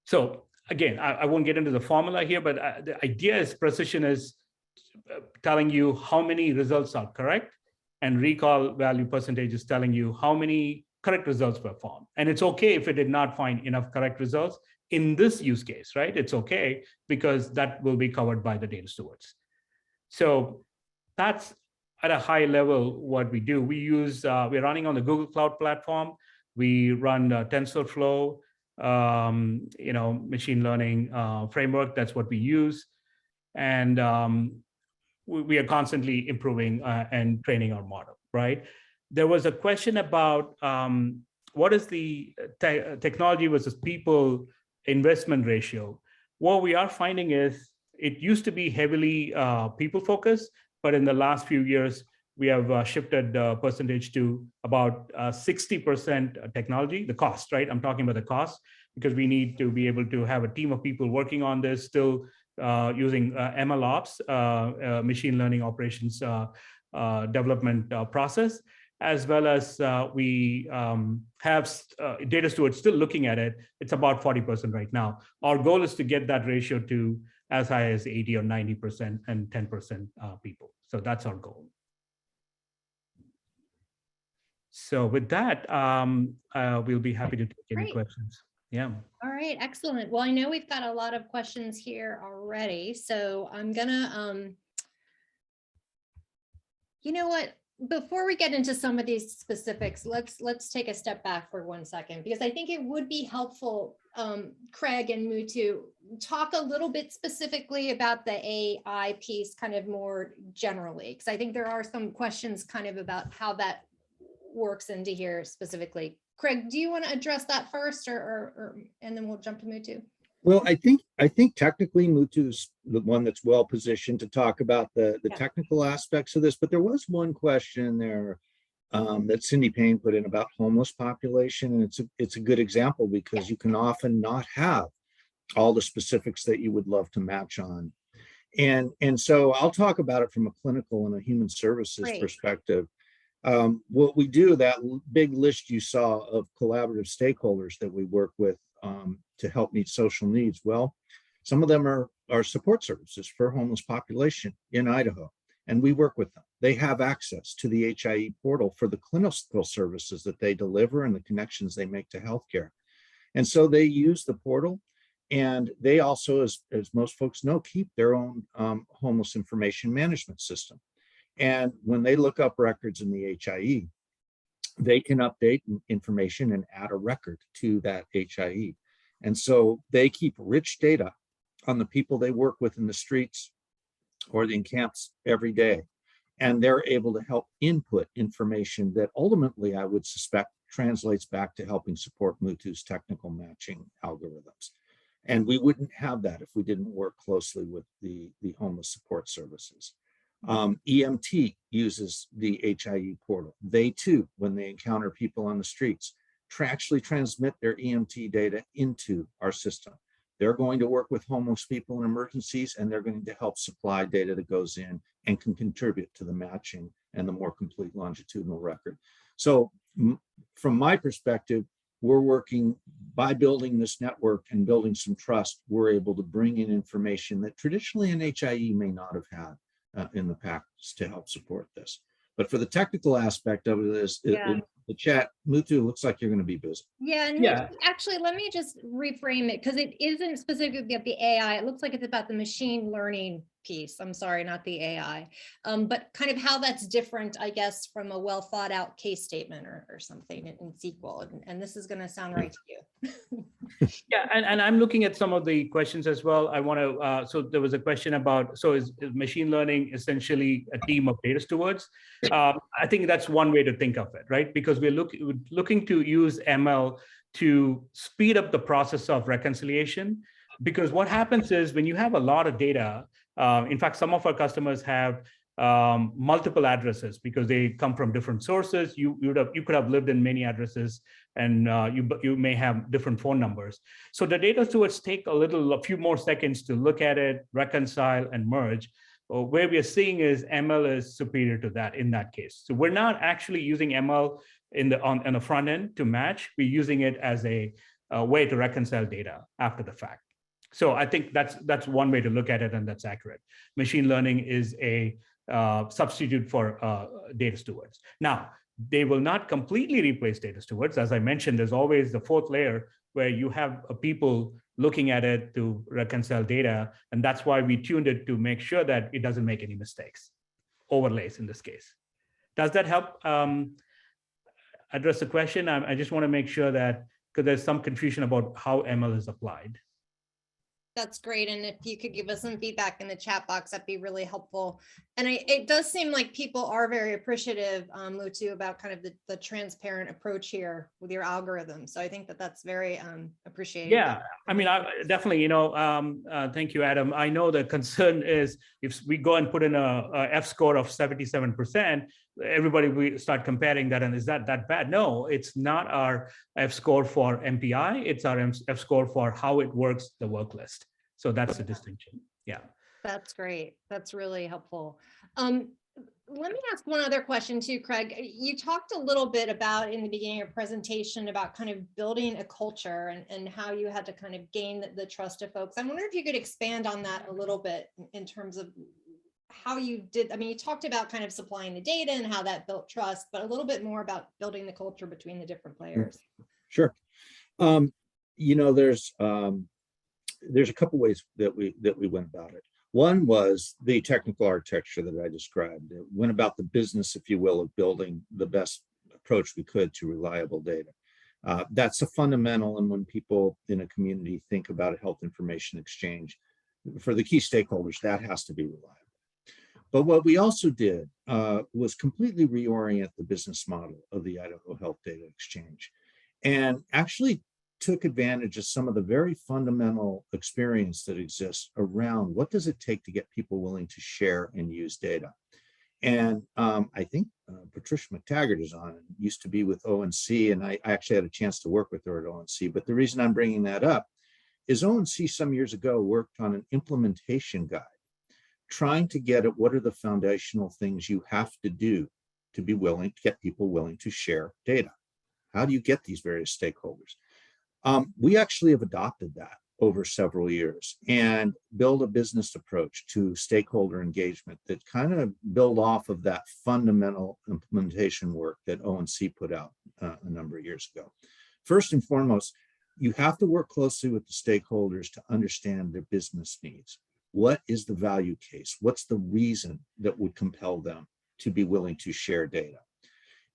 So again, I won't get into the formula here, but the idea is precision is telling you how many results are correct, and recall value percentage is telling you how many correct results were found. And it's okay if it did not find enough correct results in this use case, right? It's okay because that will be covered by the data stewards. So that's at a high level what we do. We're running on the Google Cloud platform. We run TensorFlow, machine learning framework. That's what we use. And we are constantly improving and training our model, right? There was a question about what is the technology versus people investment ratio. What we are finding is it used to be heavily people focused, but in the last few years, we have shifted the percentage to about 60% technology, the cost, right? I'm talking about the cost, because we need to be able to have a team of people working on this, still using MLOps, machine learning operations development process, as well as we have data stewards still looking at it. It's about 40% right now. Our goal is to get that ratio to as high as 80 or 90% and 10% people. So that's our goal. So with that, we'll be happy to take any questions. Yeah. All right, excellent. Well, I know we've got a lot of questions here already, so I'm gonna, you know what? Before we get into some of these specifics, let's take a step back for 1 second, because I think it would be helpful, Craig and Muthu, talk a little bit specifically about the AI piece kind of more generally, because I think there are some questions kind of about how that works into here specifically. Craig, do you want to address that first, or and then we'll jump to Muthu? Well, I think technically Muthu's the one that's well positioned to talk about the technical aspects of this, but there was one question there that Cindy Payne put in about homeless population, and it's a good example because you can often not have all the specifics that you would love to match on. And so I'll talk about it from a clinical and a human services perspective. What we do, that big list you saw of collaborative stakeholders that we work with to help meet social needs. Well, some of them are support services for homeless population in Idaho, and we work with them. They have access to the HIE portal for the clinical services that they deliver and the connections they make to healthcare. And so they use the portal And they also, as most folks know, keep their own homeless information management system. And when they look up records in the HIE, they can update information and add a record to that HIE. And so they keep rich data on the people they work with in the streets or in camps every day. And they're able to help input information that ultimately, I would suspect, translates back to helping support Muthu's technical matching algorithms. And we wouldn't have that if we didn't work closely with the homeless support services. EMT uses the HIE portal. They too, when they encounter people on the streets, actually transmit their EMT data into our system. They're going to work with homeless people in emergencies, and they're going to help supply data that goes in and can contribute to the matching and the more complete longitudinal record. So from my perspective, we're working by building this network and building some trust. We're able to bring in information that traditionally an HIE may not have had in the past to help support this. But for the technical aspect of it, the chat, Muthu, looks like you're going to be busy. Yeah, and actually, let me just reframe it, because it isn't specifically about the AI. It looks like it's about the machine learning piece. I'm sorry, not the AI, but kind of how that's different, I guess, from a well thought out case statement or something in SQL. And this is going to sound right to you. Yeah, and I'm looking at some of the questions as well. I want to, so there was a question about, so is machine learning essentially a team of data stewards? I think that's one way to think of it, right? Because we're looking to use ML to speed up the process of reconciliation. Because what happens is when you have a lot of data, in fact, some of our customers have multiple addresses because they come from different sources. You could have lived in many addresses, and you may have different phone numbers. So the data stewards take a few more seconds to look at it, reconcile, and merge. Where we are seeing is ML is superior to that in that case. So we're not actually using ML on the front end to match. We're using it as a way to reconcile data after the fact. So I think that's one way to look at it, and that's accurate. Machine learning is a substitute for data stewards. Now, they will not completely replace data stewards. As I mentioned, there's always the fourth layer where you have people looking at it to reconcile data. And that's why we tuned it to make sure that it doesn't make any mistakes, overlays in this case. Does that help address the question? I just want to make sure that, because there's some confusion about how ML is applied. That's great. And if you could give us some feedback in the chat box, that'd be really helpful. And it does seem like people are very appreciative, Muthu, about kind of the transparent approach here with your algorithm. So I think that that's very appreciated. Yeah, I mean, definitely, thank you, Adam. I know the concern is if we go and put in a F score of 77%, everybody we start comparing that, and is that bad? No, it's not our F score for MPI. It's our F score for how it works the work list. So that's the distinction. Yeah. That's great. That's really helpful. Let me ask one other question too, Craig. You talked a little bit about in the beginning of your presentation about kind of building a culture and how you had to kind of gain the trust of folks. I wonder if you could expand on that a little bit in terms of how you did. I mean, you talked about kind of supplying the data and how that built trust, but a little bit more about building the culture between the different players. Sure. There's a couple ways that we went about it. One was the technical architecture that I described. It went about the business, if you will, of building the best approach we could to reliable data. That's a fundamental, and when people in a community think about a health information exchange, for the key stakeholders, that has to be reliable. But what we also did was completely reorient the business model of the Idaho Health Data Exchange, and actually took advantage of some of the very fundamental experience that exists around what does it take to get people willing to share and use data. And I think Patricia McTaggart is on, used to be with ONC, and I actually had a chance to work with her at ONC. But the reason I'm bringing that up is ONC some years ago worked on an implementation guide, trying to get at what are the foundational things you have to do to be willing to get people willing to share data. How do you get these various stakeholders? We actually have adopted that over several years and build a business approach to stakeholder engagement that kind of build off of that fundamental implementation work that ONC put out a number of years ago. First and foremost, you have to work closely with the stakeholders to understand their business needs. What is the value case? What's the reason that would compel them to be willing to share data?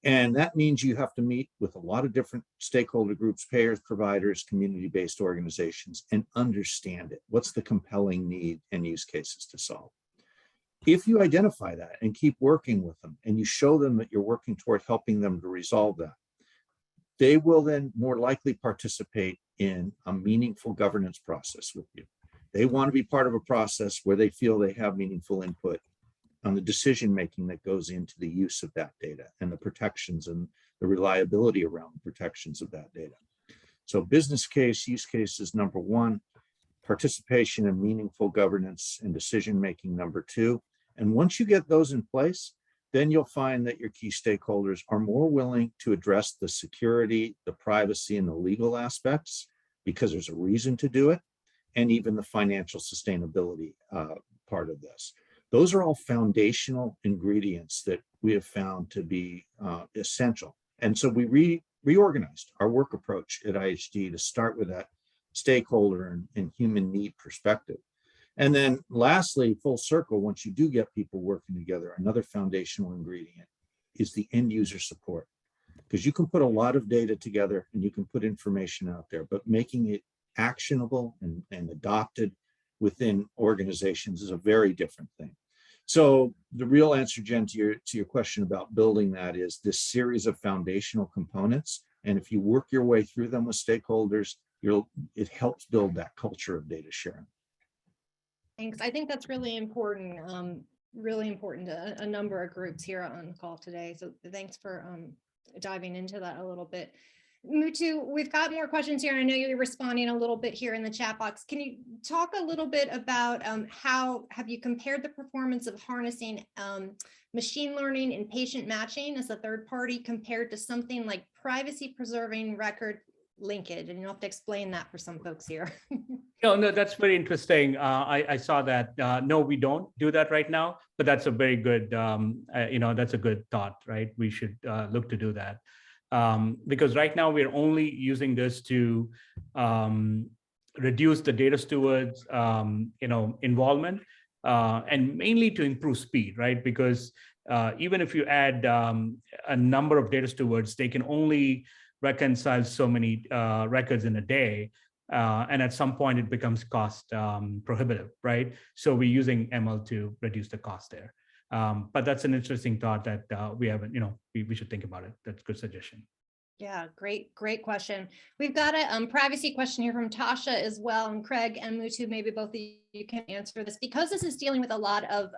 And that means you have to meet with a lot of different stakeholder groups, payers, providers, community-based organizations, and understand it. What's the compelling need and use cases to solve? If you identify that and keep working with them, and you show them that you're working toward helping them to resolve that, they will then more likely participate in a meaningful governance process with you. They want to be part of a process where they feel they have meaningful input on the decision-making that goes into the use of that data and the protections and the reliability around the protections of that data. So business case, use case is number one, participation in meaningful governance and decision-making number two. And once you get those in place, then you'll find that your key stakeholders are more willing to address the security, the privacy, and the legal aspects because there's a reason to do it, and even the financial sustainability part of this. Those are all foundational ingredients that we have found to be essential. And so we reorganized our work approach at IHD to start with that stakeholder and human need perspective. And then lastly, full circle, once you do get people working together, another foundational ingredient is the end user support. Because you can put a lot of data together and you can put information out there, but making it actionable and adopted within organizations is a very different thing. So the real answer, Jen, to your question about building that is this series of foundational components. And if you work your way through them with stakeholders, it helps build that culture of data sharing. Thanks. I think that's really important to a number of groups here on the call today. So thanks for diving into that a little bit. Muthu, we've got more questions here. I know you're responding a little bit here in the chat box. Can you talk a little bit about how have you compared the performance of harnessing machine learning and patient matching as a third party compared to something like privacy preserving record linkage? And you'll have to explain that for some folks here. No, that's very interesting. I saw that. No, we don't do that right now, but that's a very good, that's a good thought, right? We should look to do that. Because right now we're only using this to reduce the data stewards, involvement, and mainly to improve speed, right? Because even if you add a number of data stewards, they can only reconcile so many records in a day. And at some point it becomes cost prohibitive, right? So we're using ML to reduce the cost there. But that's an interesting thought that we haven't, we should think about it. That's a good suggestion. Yeah, great question. We've got a privacy question here from Tasha as well. And Craig and Muthu, maybe both of you can answer this. Because this is dealing with a lot of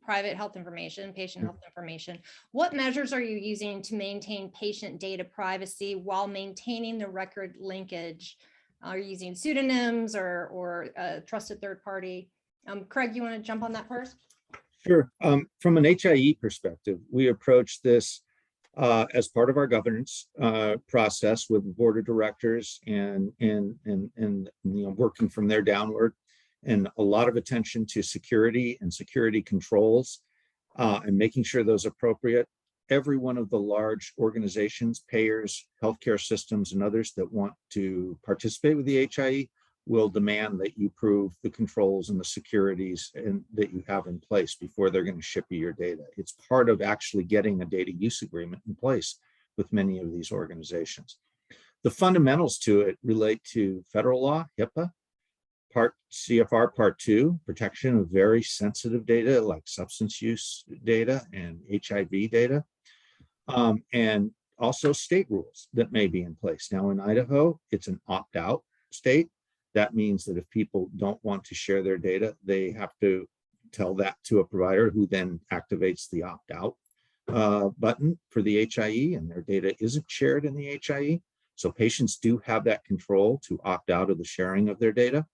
private health information, patient health information, what measures are you using to maintain patient data privacy while maintaining the record linkage? Are you using pseudonyms or a trusted third party? Craig, you want to jump on that first? Sure. From an HIE perspective, we approach this as part of our governance process with the board of directors and working from there downward, and a lot of attention to security and security controls and making sure those appropriate. Every one of the large organizations, payers, healthcare systems, and others that want to participate with the HIE will demand that you prove the controls and the securities that you have in place before they're going to ship you your data. It's part of actually getting a data use agreement in place with many of these organizations. The fundamentals to it relate to federal law, HIPAA, CFR Part 2, protection of very sensitive data like substance use data and HIV data, and also state rules that may be in place. Now in Idaho, it's an opt-out state. That means that if people don't want to share their data, they have to tell that to a provider who then activates the opt-out button for the HIE, and their data isn't shared in the HIE. So patients do have that control to opt out of the sharing of their data.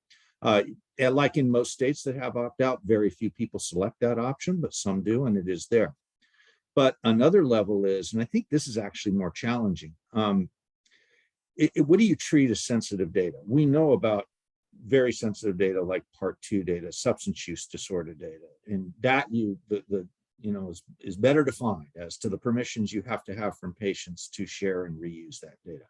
And like in most states that have opt-out, very few people select that option, but some do, and it is there. But another level is, and I think this is actually more challenging, what do you treat as sensitive data? We know about very sensitive data like Part 2 data, substance use disorder data, and that is better defined as to the permissions you have to have from patients to share and reuse that data.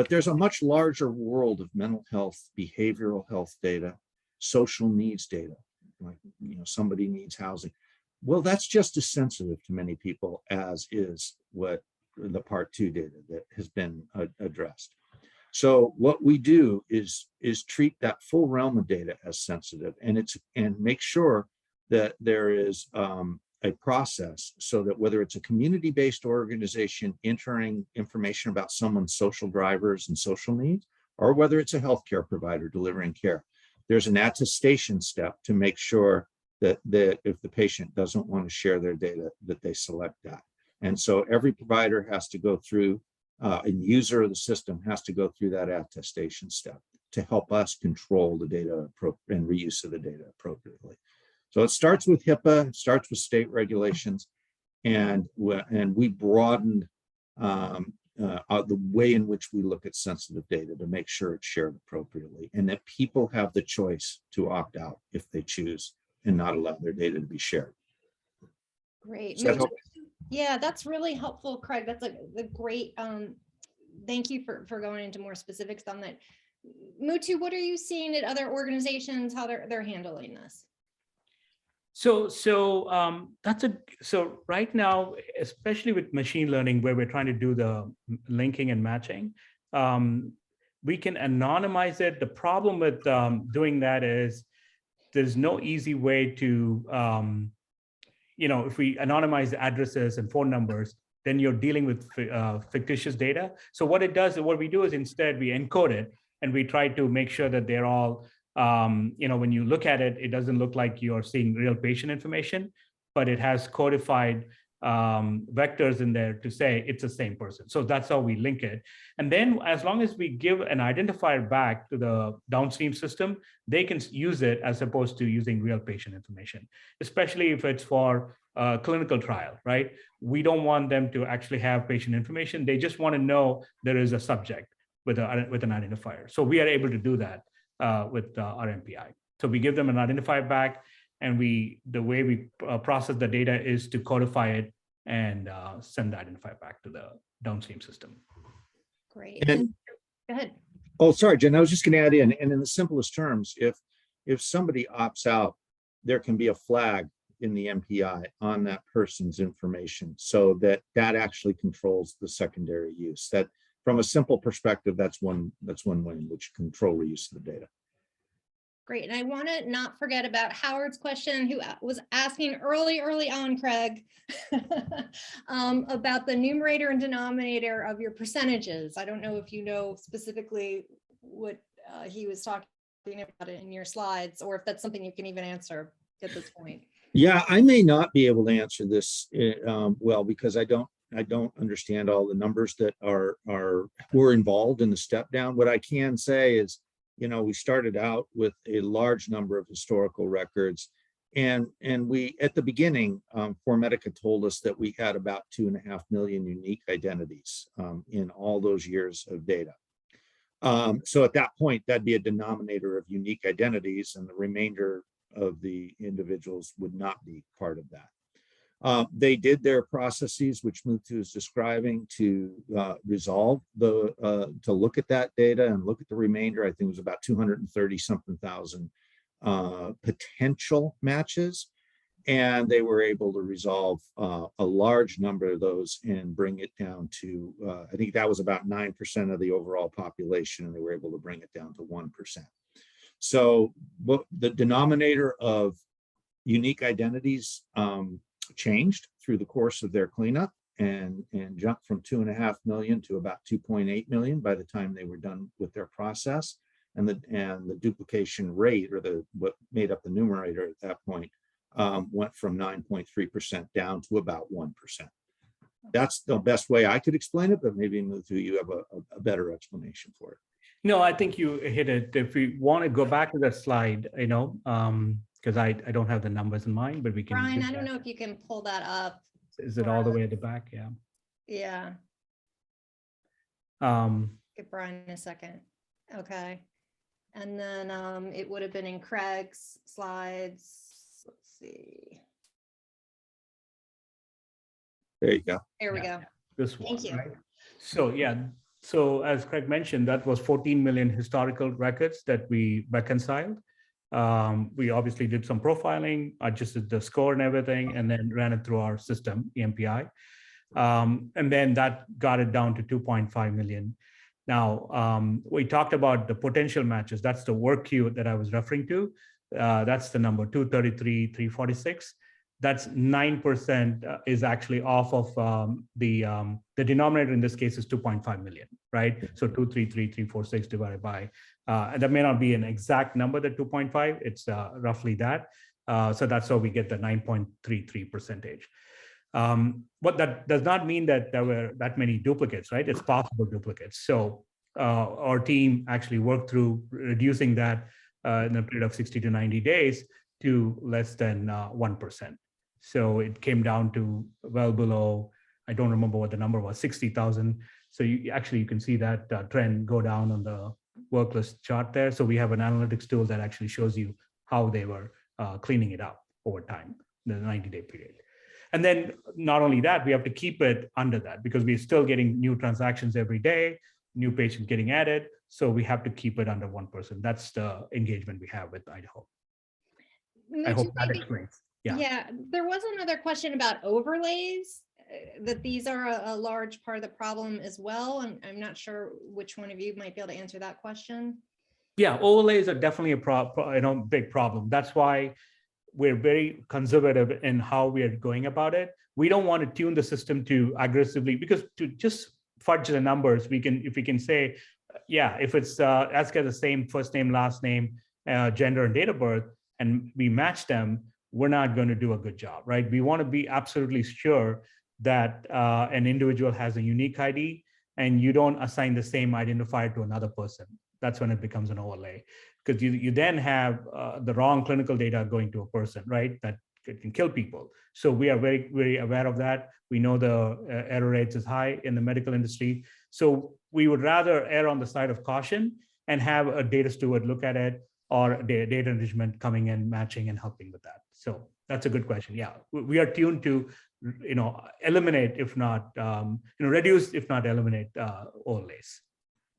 But there's a much larger world of mental health, behavioral health data, social needs data, like, somebody needs housing. Well, that's just as sensitive to many people as is what the part 2 data that has been addressed. So what we do is treat that full realm of data as sensitive, and make sure that there is a process so that whether it's a community-based organization entering information about someone's social drivers and social needs, or whether it's a healthcare provider delivering care, there's an attestation step to make sure that if the patient doesn't want to share their data, that they select that. And so every provider has to go through, and user of the system has to go through that attestation step to help us control the data and reuse of the data appropriately. So it starts with HIPAA, it starts with state regulations, and we broadened the way in which we look at sensitive data to make sure it's shared appropriately, and that people have the choice to opt out if they choose and not allow their data to be shared. Great. Does that help? Yeah, that's really helpful, Craig. That's a great, thank you for going into more specifics on that. Muthu, what are you seeing at other organizations, how they're handling this? So right now, especially with machine learning, where we're trying to do the linking and matching, we can anonymize it. The problem with doing that is there's no easy way to, if we anonymize the addresses and phone numbers, then you're dealing with fictitious data. So what we do is instead we encode it, and we try to make sure that they're all, when you look at it, it doesn't look like you're seeing real patient information, but it has codified vectors in there to say it's the same person. So that's how we link it. And then as long as we give an identifier back to the downstream system, they can use it as opposed to using real patient information, especially if it's for a clinical trial, right? We don't want them to actually have patient information. They just want to know there is a subject with an identifier. So we are able to do that with our MPI. So we give them an identifier back, and the way we process the data is to codify it and send the identifier back to the downstream system. Great. And, go ahead. Oh, sorry, Jen, I was just going to add in, and in the simplest terms, if somebody opts out, there can be a flag in the MPI on that person's information, so that actually controls the secondary use. That, from a simple perspective, that's one way in which you control reuse of the data. Great. And I want to not forget about Howard's question, who was asking early on, Craig, about the numerator and denominator of your percentages. I don't know if you know specifically what he was talking about in your slides, or if that's something you can even answer at this point. Yeah, I may not be able to answer this well, because I don't understand all the numbers that were involved in the step down. What I can say is, we started out with a large number of historical records, and we, at the beginning, Formedica told us that we had about 2.5 million unique identities in all those years of data. So at that point, that'd be a denominator of unique identities, and the remainder of the individuals would not be part of that. They did their processes, which Muthu is describing, to resolve to look at that data and look at the remainder. I think it was about 230-something thousand potential matches, and they were able to resolve a large number of those and bring it down to, I think that was about 9% of the overall population, and they were able to bring it down to 1%. So the denominator of unique identities changed through the course of their cleanup, and jumped from 2.5 million to about 2.8 million by the time they were done with their process. And the duplication rate, or what made up the numerator at that point, went from 9.3% down to about 1%. That's the best way I could explain it, but maybe Muthu, you have a better explanation for it. No, I think you hit it. If we want to go back to that slide, because I don't have the numbers in mind, but we can. Brian, I don't know if you can pull that up. Is it all the way at the back? Yeah. Yeah. Give Brian a second. Okay. And then it would have been in Craig's slides. Let's see. There you go. There we go. This one, Thank you. right? So yeah, So as Craig mentioned, that was 14 million historical records that we reconciled. We obviously did some profiling, adjusted the score and everything, and then ran it through our system, EMPI. And then that got it down to 2.5 million. Now, we talked about the potential matches. That's the work queue that I was referring to. That's the number 233, 346. That's 9% is actually off of the denominator in this case is 2.5 million, right? So 233, 346 divided by, and that may not be an exact number, the 2.5, it's roughly that. So that's how we get the 9.33%. But that does not mean that there were that many duplicates, right? It's possible duplicates. So our team actually worked through reducing that in a period of 60 to 90 days to less than 1%. So it came down to well below, I don't remember what the number was, 60,000. So you can see that trend go down on the work list chart there. So we have an analytics tool that actually shows you how they were cleaning it up over time, the 90-day period. And then not only that, we have to keep it under that because we're still getting new transactions every day, new patients getting added. So we have to keep it under 1%. That's the engagement we have with Idaho. I hope that explains. Yeah, there was another question about overlays, that these are a large part of the problem as well. And I'm not sure which one of you might be able to answer that question. Yeah, overlays are definitely a big problem. That's why we're very conservative in how we are going about it. We don't want to tune the system to aggressively, because to just fudge the numbers, if we can say, yeah, if it's ask the same first name, last name, gender, and date of birth, and we match them, we're not going to do a good job, right? We want to be absolutely sure that an individual has a unique ID and you don't assign the same identifier to another person. That's when it becomes an overlay, because you then have the wrong clinical data going to a person, right? That can kill people. So we are very, very aware of that. We know the error rates is high in the medical industry. So we would rather err on the side of caution and have a data steward look at it, or data enrichment coming in, matching and helping with that. So that's a good question. Yeah, we are tuned to, eliminate, if not, reduce, if not eliminate overlays.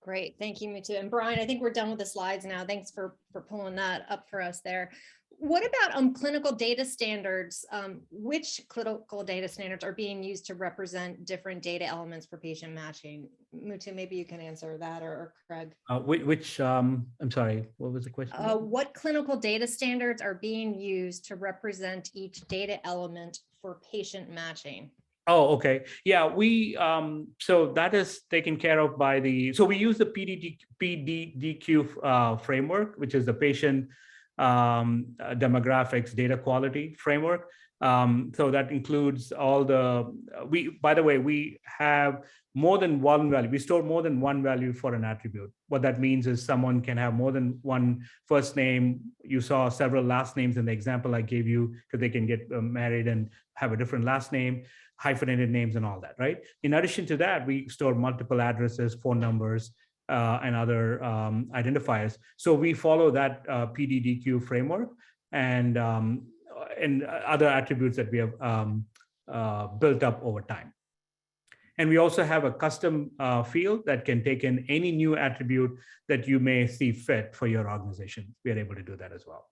Great, thank you, Muthu. And Brian, I think we're done with the slides now. Thanks for pulling that up for us there. What about clinical data standards? Which clinical data standards are being used to represent different data elements for patient matching? Muthu, maybe you can answer that, or Craig. I'm sorry, what was the question? What clinical data standards are being used to represent each data element for patient matching? Oh, okay. Yeah, so that is taken care of by so we use the PDDQ framework, which is the patient demographics data quality framework. So that includes all by the way, we have more than one value. We store more than one value for an attribute. What that means is someone can have more than one first name. You saw several last names in the example I gave you, because they can get married and have a different last name, hyphenated names and all that, right? In addition to that, we store multiple addresses, phone numbers, and other identifiers. So we follow that PDDQ framework and other attributes that we have built up over time. And we also have a custom field that can take in any new attribute that you may see fit for your organization. We are able to do that as well.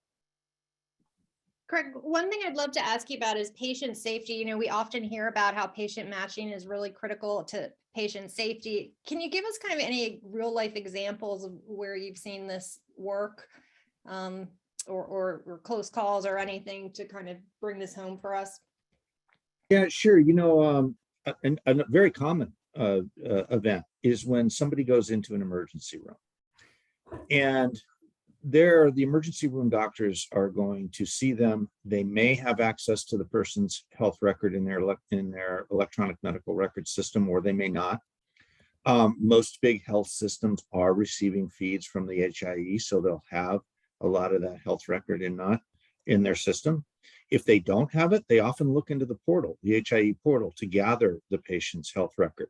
Craig, one thing I'd love to ask you about is patient safety. We often hear about how patient matching is really critical to patient safety. Can you give us kind of any real life examples of where you've seen this work, or close calls or anything to kind of bring this home for us? Yeah, sure. A very common event is when somebody goes into an emergency room, and the emergency room doctors are going to see them. They may have access to the person's health record in their electronic medical record system, or they may not. Most big health systems are receiving feeds from the HIE, so they'll have a lot of that health record in their system. If they don't have it, they often look into the portal, the HIE portal, to gather the patient's health record.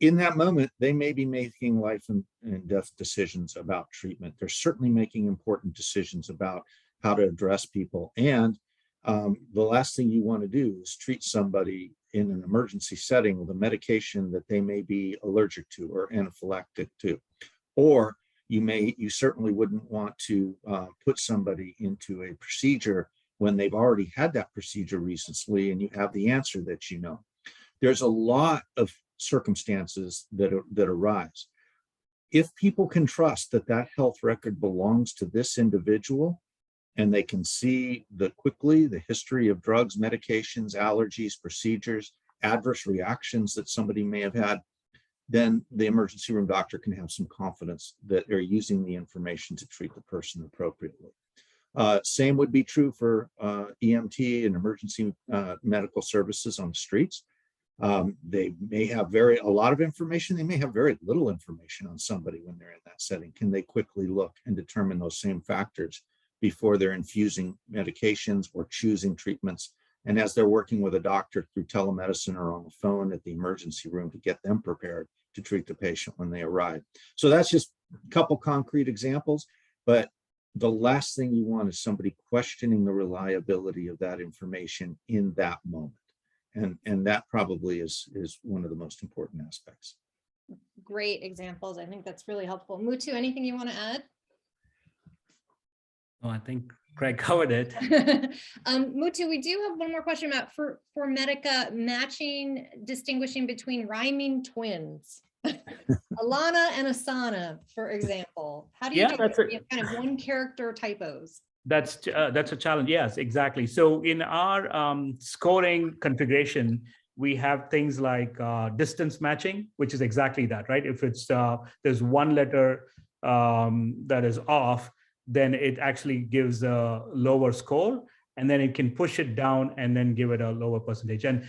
In that moment, they may be making life and death decisions about treatment. They're certainly making important decisions about how to address people. And The last thing you want to do is treat somebody in an emergency setting with a medication that they may be allergic to or anaphylactic to, or you certainly wouldn't want to put somebody into a procedure when they've already had that procedure recently and you have the answer that you know. There's a lot of circumstances that arise. If people can trust that that health record belongs to this individual, and they can see quickly the history of drugs, medications, allergies, procedures, adverse reactions that somebody may have had, then the emergency room doctor can have some confidence that they're using the information to treat the person appropriately. Same would be true for EMT and emergency medical services on the streets. They may have a lot of information. They may have very little information on somebody when they're in that setting. Can they quickly look and determine those same factors before they're infusing medications or choosing treatments? And as they're working with a doctor through telemedicine or on the phone at the emergency room to get them prepared to treat the patient when they arrive. So that's just a couple concrete examples, but the last thing you want is somebody questioning the reliability of that information in that moment. And that probably is one of the most important aspects. Great examples. I think that's really helpful. Muthu, anything you want to add? Oh, I think Craig covered it. Muthu, we do have one more question about for Medica matching, distinguishing between rhyming twins. Alana and Asana, for example. How do you do kind of one character typos? That's a challenge. Yes, exactly. So in our scoring configuration, we have things like distance matching, which is exactly that, right? If it's there's one letter that is off, then it actually gives a lower score, and then it can push it down and then give it a lower percentage. And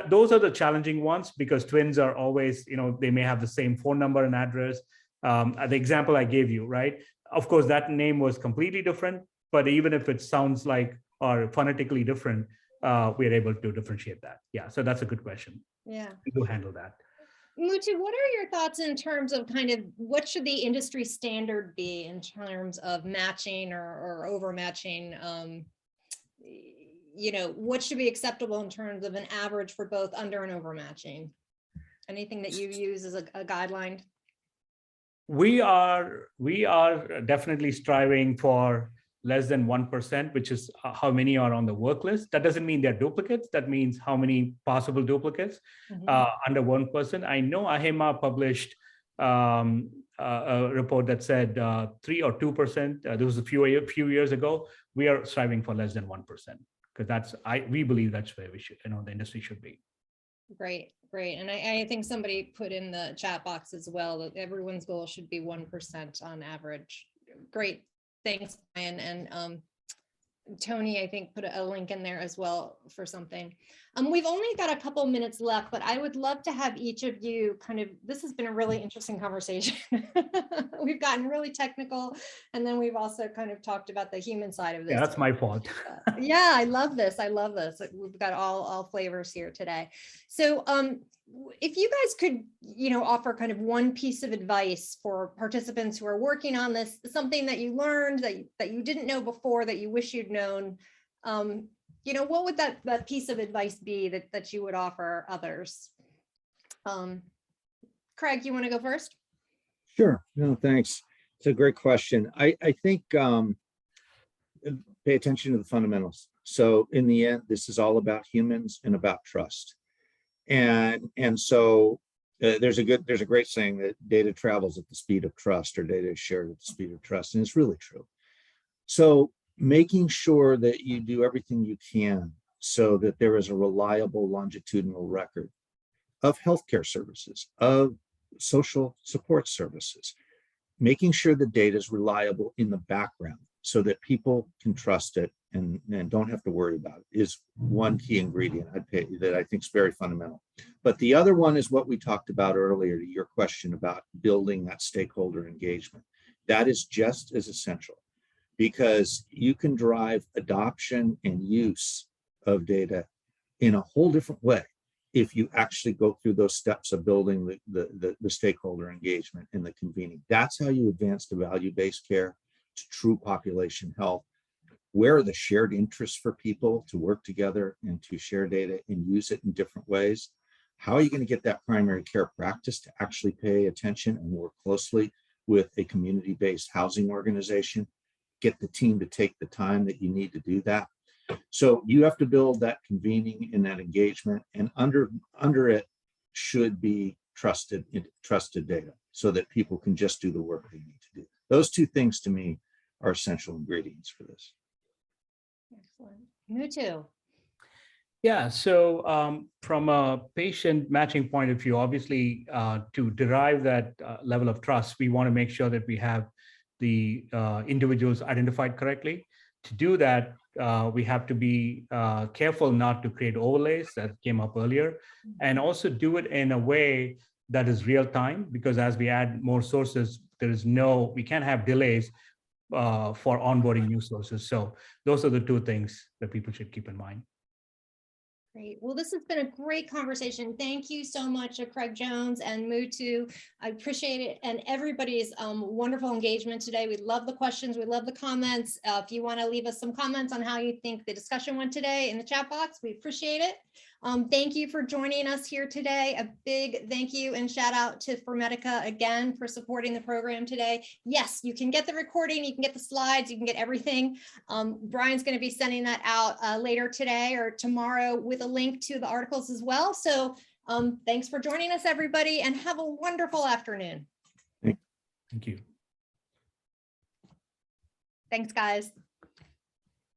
those are the challenging ones because twins are always, they may have the same phone number and address. The example I gave you, right? Of course, that name was completely different, but even if it sounds like or phonetically different, we are able to differentiate that. Yeah, so that's a good question. Yeah, we do handle that. Muthu, what are your thoughts in terms of kind of what should the industry standard be in terms of matching or overmatching? What should be acceptable in terms of an average for both under and overmatching? Anything that you use as a guideline? We are definitely striving for less than 1%, which is how many are on the work list. That doesn't mean they're duplicates. That means how many possible duplicates under 1%. I know AHIMA published a report that said 3 or 2%. This was a few years ago. We are striving for less than 1% because we believe that's where we should, the industry should be. Great. And I think somebody put in the chat box as well that everyone's goal should be 1% on average. Great. Thanks, Brian. And Tony, I think, put a link in there as well for something. We've only got a couple minutes left, but I would love to have each of you this has been a really interesting conversation. We've gotten really technical, and then we've also kind of talked about the human side of this. Yeah, that's my fault. Yeah, I love this. We've got all flavors here today. So if you guys could, offer kind of one piece of advice for participants who are working on this, something that you learned that you didn't know before that you wish you'd known, what would that piece of advice be that you would offer others? Craig, you want to go first? Sure. No, thanks. It's a great question. I think pay attention to the fundamentals. So in the end, this is all about humans and about trust. And so there's a great saying that data travels at the speed of trust, or data is shared at the speed of trust. And it's really true. So making sure that you do everything you can so that there is a reliable longitudinal record of healthcare services, of social support services, making sure the data is reliable in the background so that people can trust it and don't have to worry about it is one key ingredient that I think is very fundamental. But the other one is what we talked about earlier to your question about building that stakeholder engagement. That is just as essential because you can drive adoption and use of data in a whole different way if you actually go through those steps of building the stakeholder engagement and the convening. That's how you advance to value-based care, to true population health. where are the shared interests for people to work together and to share data and use it in different ways? How are you going to get that primary care practice to actually pay attention and work closely with a community-based housing organization? Get the team to take the time that you need to do that. So you have to build that convening and that engagement, and under it should be trusted data so that people can just do the work they need to do. Those two things to me are essential ingredients for this. Excellent. Muthu. Yeah, so from a patient matching point of view, obviously, to derive that level of trust, we want to make sure that we have the individuals identified correctly. To do that, we have to be careful not to create overlays that came up earlier, and also do it in a way that is real time, because as we add more sources, we can't have delays for onboarding new sources. So those are the two things that people should keep in mind. Great. Well, this has been a great conversation. Thank you so much, Craig Jones and Muthu. I appreciate it, and everybody's wonderful engagement today. We love the questions. We love the comments. If you want to leave us some comments on how you think the discussion went today in the chat box, we appreciate it. Thank you for joining us here today. A big thank you and shout out to Formedica again for supporting the program today. Yes, you can get the recording, you can get the slides, you can get everything. Brian's going to be sending that out later today or tomorrow with a link to the articles as well. So thanks for joining us, everybody, and have a wonderful afternoon. Thank you. Thanks, guys.